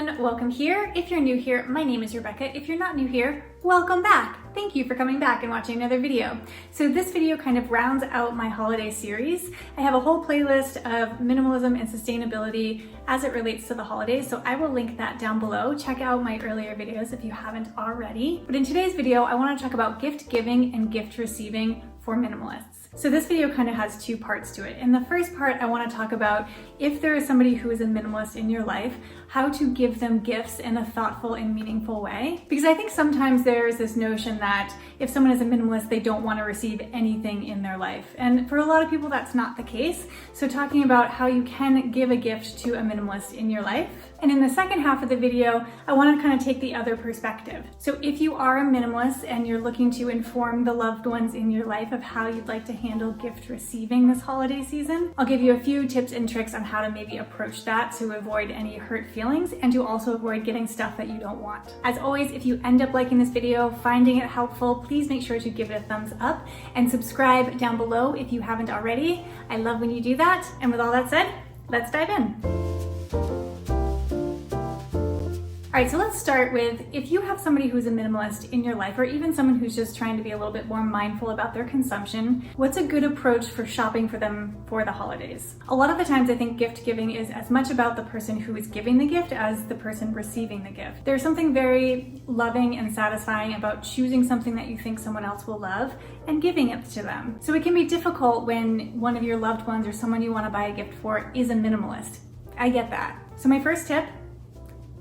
everyone, welcome here. If you're new here, my name is Rebecca. If you're not new here, welcome back. Thank you for coming back and watching another video. So this video kind of rounds out my holiday series. I have a whole playlist of minimalism and sustainability as it relates to the holidays, so I will link that down below. Check out my earlier videos if you haven't already. But in today's video, I want to talk about gift giving and gift receiving for minimalists. So this video kind of has two parts to it. In the first part, I want to talk about if there is somebody who is a minimalist in your life, how to give them gifts in a thoughtful and meaningful way. Because I think sometimes there's this notion that if someone is a minimalist, they don't want to receive anything in their life. And for a lot of people, that's not the case. So talking about how you can give a gift to a minimalist in your life. And in the second half of the video, I want to kind of take the other perspective. So if you are a minimalist and you're looking to inform the loved ones in your life of how you'd like to handle gift receiving this holiday season, I'll give you a few tips and tricks on how to maybe approach that to avoid any hurt feelings and to also avoid getting stuff that you don't want. As always, if you end up liking this video, finding it helpful, please make sure to give it a thumbs up and subscribe down below if you haven't already. I love when you do that. And with all that said, let's dive in. All right, so let's start with, if you have somebody who's a minimalist in your life, or even someone who's just trying to be a little bit more mindful about their consumption, what's a good approach for shopping for them for the holidays? A lot of the times I think gift giving is as much about the person who is giving the gift as the person receiving the gift. There's something very loving and satisfying about choosing something that you think someone else will love and giving it to them. So it can be difficult when one of your loved ones or someone you want to buy a gift for is a minimalist. I get that. So my first tip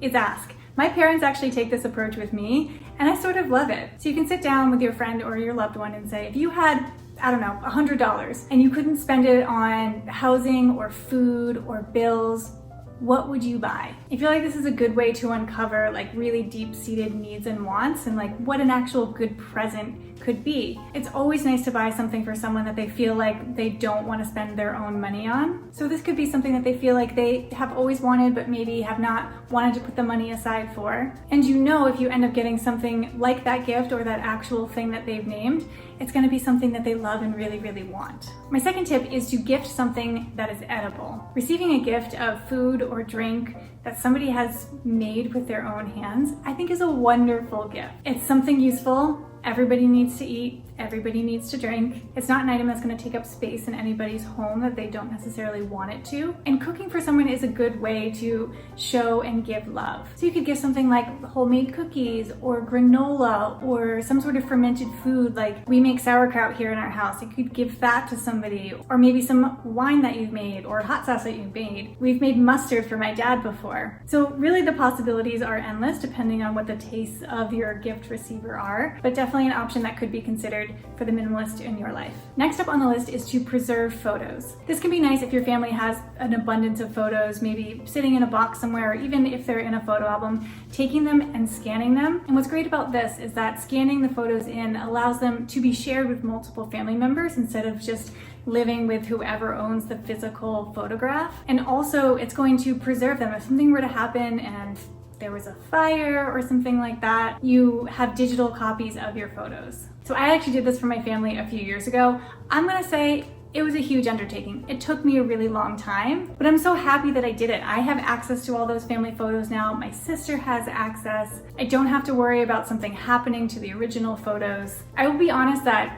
is ask. My parents actually take this approach with me, and I sort of love it. So you can sit down with your friend or your loved one and say, if you had, I don't know, $100 and you couldn't spend it on housing or food or bills, what would you buy? I feel like this is a good way to uncover like really deep-seated needs and wants and like what an actual good present could be. It's always nice to buy something for someone that they feel like they don't want to spend their own money on. So this could be something that they feel like they have always wanted but maybe have not wanted to put the money aside for. And you know, if you end up getting something like that gift or that actual thing that they've named, it's going to be something that they love and really, really want. My second tip is to gift something that is edible. Receiving a gift of food or drink that somebody has made with their own hands, I think is a wonderful gift. It's something useful. Everybody needs to eat, everybody needs to drink. It's not an item that's going to take up space in anybody's home that they don't necessarily want it to. And cooking for someone is a good way to show and give love. So you could give something like homemade cookies or granola or some sort of fermented food, like we make sauerkraut here in our house. You could give that to somebody, or maybe some wine that you've made or hot sauce that you've made. We've made mustard for my dad before. So really the possibilities are endless depending on what the tastes of your gift receiver are, but definitely an option that could be considered for the minimalist in your life. Next up on the list is to preserve photos. This can be nice if your family has an abundance of photos, maybe sitting in a box somewhere, or even if they're in a photo album, taking them and scanning them. And what's great about this is that scanning the photos in allows them to be shared with multiple family members instead of just living with whoever owns the physical photograph. And also it's going to preserve them. If something were to happen and there was a fire or something like that, you have digital copies of your photos. So I actually did this for my family a few years ago. I'm gonna say it was a huge undertaking. It took me a really long time, but I'm so happy that I did it. I have access to all those family photos now. My sister has access. I don't have to worry about something happening to the original photos. I will be honest that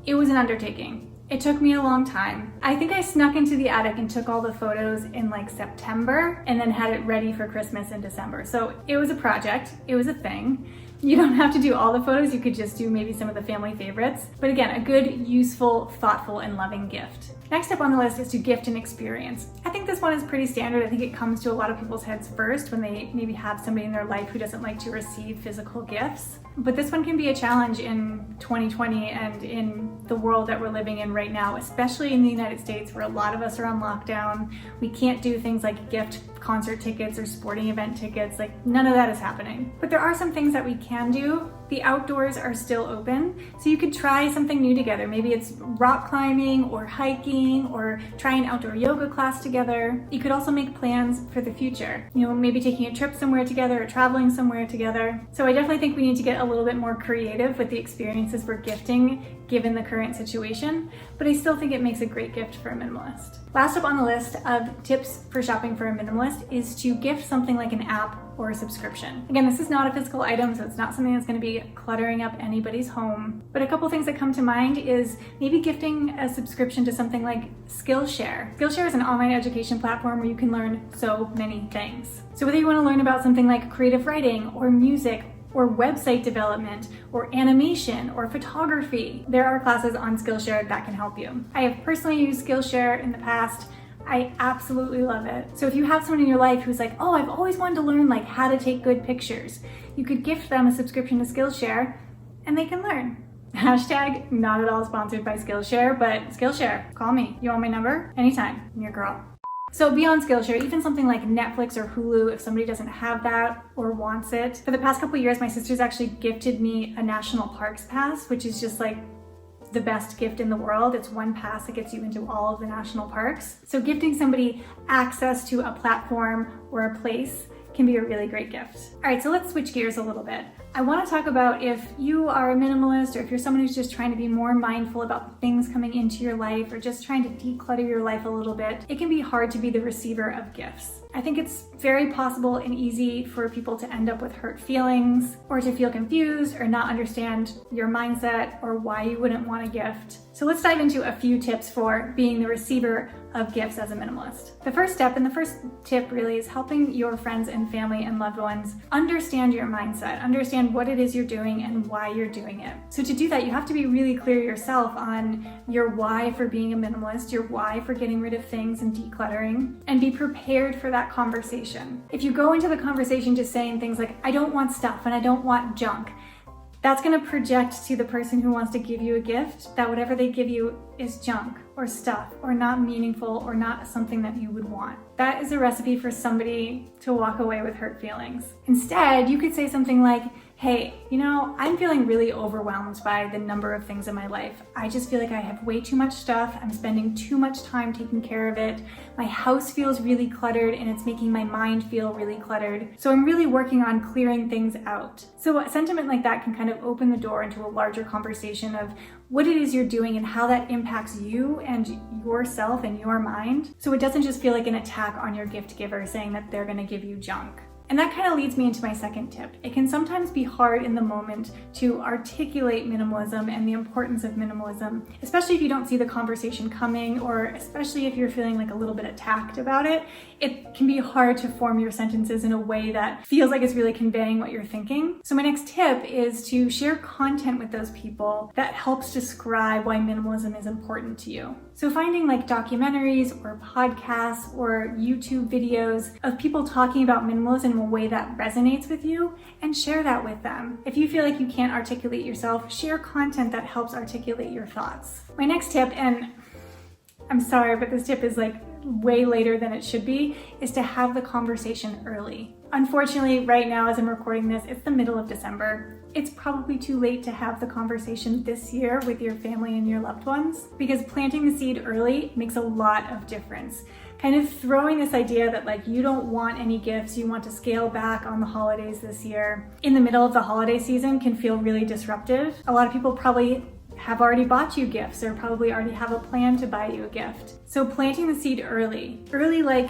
it was an undertaking. It took me a long time. I think I snuck into the attic and took all the photos in like September and then had it ready for Christmas in December. So it was a project, it was a thing. You don't have to do all the photos, you could just do maybe some of the family favorites. But again, a good, useful, thoughtful, and loving gift. Next up on the list is to gift an experience. I think this one is pretty standard. I think it comes to a lot of people's heads first when they maybe have somebody in their life who doesn't like to receive physical gifts. But this one can be a challenge in 2020 and in the world that we're living in right now, especially in the United States where a lot of us are on lockdown. We can't do things like gift concert tickets or sporting event tickets. Like none of that is happening. But there are some things that we can do. The outdoors are still open, so you could try something new together. Maybe it's rock climbing or hiking or try an outdoor yoga class together. You could also make plans for the future. You know, maybe taking a trip somewhere together or traveling somewhere together. So I definitely think we need to get a little bit more creative with the experiences we're gifting given the current situation, but I still think it makes a great gift for a minimalist. Last up on the list of tips for shopping for a minimalist is to gift something like an app or a subscription. Again, this is not a physical item, so it's not something that's going to be cluttering up anybody's home. But a couple things that come to mind is maybe gifting a subscription to something like Skillshare. Skillshare is an online education platform where you can learn so many things. So whether you want to learn about something like creative writing or music or website development or animation or photography, there are classes on Skillshare that can help you. I have personally used Skillshare in the past. I absolutely love it. So if you have someone in your life who's like, oh, I've always wanted to learn like how to take good pictures, you could gift them a subscription to Skillshare and they can learn. Hashtag not at all sponsored by Skillshare, but Skillshare, call me. You want my number? Anytime, I'm your girl. So beyond Skillshare, even something like Netflix or Hulu, if somebody doesn't have that or wants it. For the past couple of years, my sister's actually gifted me a national parks pass, which is just like the best gift in the world. It's one pass that gets you into all of the national parks. So gifting somebody access to a platform or a place can be a really great gift. All right, so let's switch gears a little bit. I want to talk about if you are a minimalist or if you're someone who's just trying to be more mindful about the things coming into your life or just trying to declutter your life a little bit, it can be hard to be the receiver of gifts. I think it's very possible and easy for people to end up with hurt feelings or to feel confused or not understand your mindset or why you wouldn't want a gift. So let's dive into a few tips for being the receiver of gifts as a minimalist. The first step and the first tip really is helping your friends and family and loved ones understand your mindset, understand what it is you're doing and why you're doing it. So to do that, you have to be really clear yourself on your why for being a minimalist, your why for getting rid of things and decluttering, and be prepared for that conversation. If you go into the conversation just saying things like, I don't want stuff and I don't want junk, that's going to project to the person who wants to give you a gift that whatever they give you is junk or stuff or not meaningful or not something that you would want. That is a recipe for somebody to walk away with hurt feelings. Instead, you could say something like, hey, I'm feeling really overwhelmed by the number of things in my life. I just feel like I have way too much stuff. I'm spending too much time taking care of it. My house feels really cluttered and it's making my mind feel really cluttered. So I'm really working on clearing things out. So a sentiment like that can kind of open the door into a larger conversation of what it is you're doing and how that impacts you and yourself and your mind. So it doesn't just feel like an attack on your gift giver saying that they're gonna give you junk. And that kind of leads me into my second tip. It can sometimes be hard in the moment to articulate minimalism and the importance of minimalism, especially if you don't see the conversation coming, or especially if you're feeling like a little bit attacked about it. It can be hard to form your sentences in a way that feels like it's really conveying what you're thinking. So my next tip is to share content with those people that helps describe why minimalism is important to you. So finding like documentaries or podcasts or YouTube videos of people talking about minimalism in a way that resonates with you and share that with them. If you feel like you can't articulate yourself, share content that helps articulate your thoughts. My next tip, and I'm sorry, but this tip is like way later than it should be, is to have the conversation early. Unfortunately, right now as I'm recording this, it's the middle of December. It's probably too late to have the conversation this year with your family and your loved ones, because planting the seed early makes a lot of difference. Kind of throwing this idea that like you don't want any gifts, you want to scale back on the holidays this year in the middle of the holiday season can feel really disruptive. A lot of people probably have already bought you gifts or probably already have a plan to buy you a gift. So planting the seed early like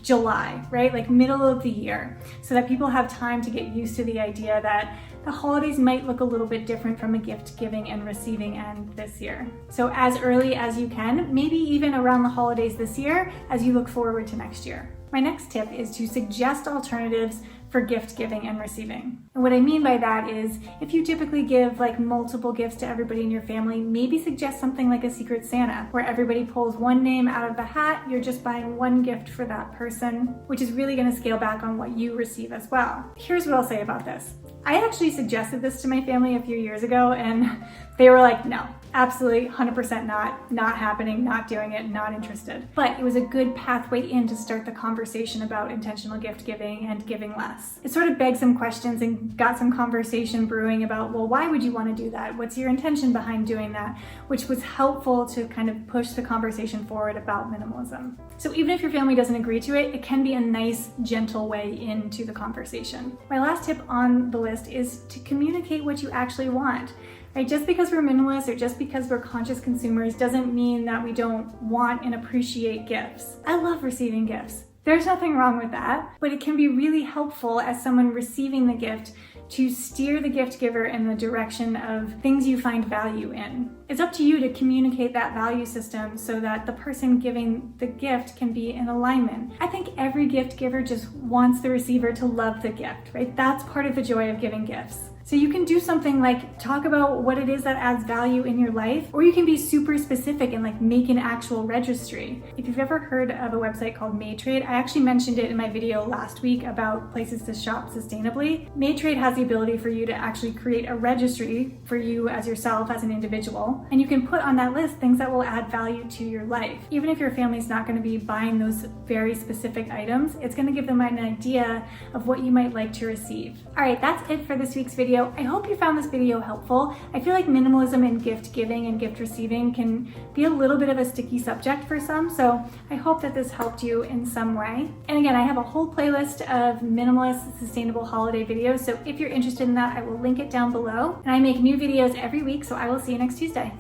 July, right? Like middle of the year, so that people have time to get used to the idea that the holidays might look a little bit different from a gift giving and receiving end this year. So as early as you can, maybe even around the holidays this year as you look forward to next year. My next tip is to suggest alternatives for gift giving and receiving. And what I mean by that is if you typically give like multiple gifts to everybody in your family, maybe suggest something like a Secret Santa where everybody pulls one name out of the hat, you're just buying one gift for that person, which is really going to scale back on what you receive as well. Here's what I'll say about this. I actually suggested this to my family a few years ago and they were like, no, absolutely 100% not happening, not doing it, not interested. But it was a good pathway in to start the conversation about intentional gift giving and giving less. It sort of begged some questions and got some conversation brewing about, well, why would you want to do that? What's your intention behind doing that? Which was helpful to kind of push the conversation forward about minimalism. So even if your family doesn't agree to it, it can be a nice, gentle way into the conversation. My last tip on the list is to communicate what you actually want. right? Just because we're minimalists or just because we're conscious consumers doesn't mean that we don't want and appreciate gifts. I love receiving gifts. There's nothing wrong with that, but it can be really helpful as someone receiving the gift to steer the gift giver in the direction of things you find value in. It's up to you to communicate that value system so that the person giving the gift can be in alignment. I think every gift giver just wants the receiver to love the gift, right? That's part of the joy of giving gifts. So you can do something like talk about what it is that adds value in your life, or you can be super specific and like make an actual registry. If you've ever heard of a website called Maytrade, I actually mentioned it in my video last week about places to shop sustainably. Maytrade has the ability for you to actually create a registry for you as yourself, as an individual, and you can put on that list things that will add value to your life. Even if your family's not going to be buying those very specific items, it's going to give them an idea of what you might like to receive. All right, that's it for this week's video. I hope you found this video helpful. I feel like minimalism and gift giving and gift receiving can be a little bit of a sticky subject for some, so I hope that this helped you in some way. And again, I have a whole playlist of minimalist sustainable holiday videos, so if you're interested in that, I will link it down below. And I make new videos every week, so I will see you next Tuesday.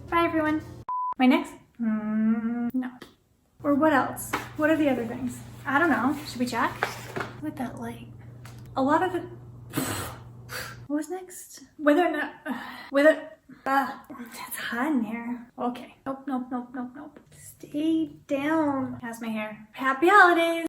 Bye everyone. My next? No. Or what else? What are the other things? I don't know. Should we check? With that light. A lot of the... What was next? Whether or not, it's hot in here. Okay. Nope. Stay down. How's my hair? Happy holidays.